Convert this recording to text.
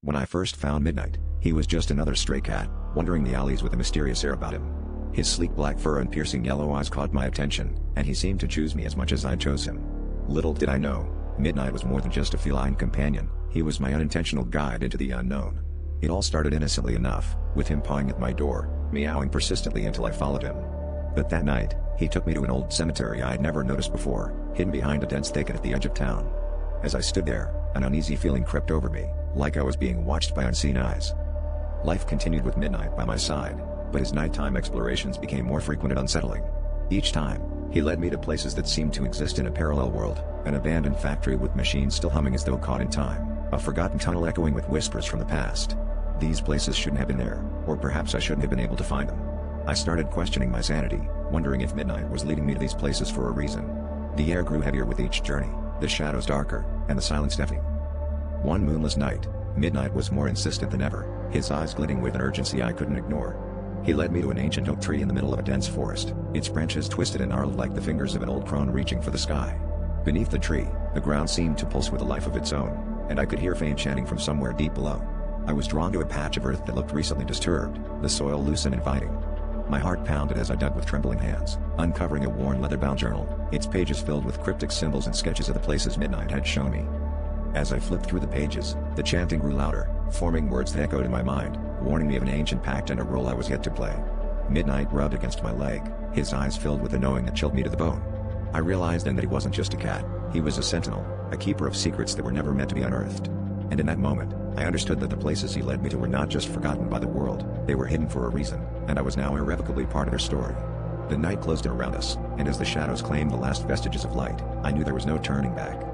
When I first found Midnight, he was just another stray cat, wandering the alleys with a mysterious air about him. His sleek black fur and piercing yellow eyes caught my attention, and he seemed to choose me as much as I chose him. Little did I know, Midnight was more than just a feline companion, he was my unintentional guide into the unknown. It all started innocently enough, with him pawing at my door, meowing persistently until I followed him. But that night, he took me to an old cemetery I had never noticed before, hidden behind a dense thicket at the edge of town. As I stood there, an uneasy feeling crept over me, like I was being watched by unseen eyes. Life continued with Midnight by my side, but his nighttime explorations became more frequent and unsettling. Each time, he led me to places that seemed to exist in a parallel world, an abandoned factory with machines still humming as though caught in time, a forgotten tunnel echoing with whispers from the past. These places shouldn't have been there, or perhaps I shouldn't have been able to find them. I started questioning my sanity, wondering if Midnight was leading me to these places for a reason. The air grew heavier with each journey, the shadows darker, and the silence deafening. One moonless night, Midnight was more insistent than ever, his eyes glitting with an urgency I couldn't ignore. He led me to an ancient oak tree in the middle of a dense forest, its branches twisted and gnarled like the fingers of an old crone reaching for the sky. Beneath the tree, the ground seemed to pulse with a life of its own, and I could hear faint chanting from somewhere deep below. I was drawn to a patch of earth that looked recently disturbed, the soil loose and inviting. My heart pounded as I dug with trembling hands, uncovering a worn leather-bound journal, its pages filled with cryptic symbols and sketches of the places Midnight had shown me. As I flipped through the pages, the chanting grew louder, forming words that echoed in my mind, warning me of an ancient pact and a role I was yet to play. Midnight rubbed against my leg, his eyes filled with a knowing that chilled me to the bone. I realized then that he wasn't just a cat, he was a sentinel, a keeper of secrets that were never meant to be unearthed. And in that moment, I understood that the places he led me to were not just forgotten by the world, they were hidden for a reason, and I was now irrevocably part of their story. The night closed in around us, and as the shadows claimed the last vestiges of light, I knew there was no turning back.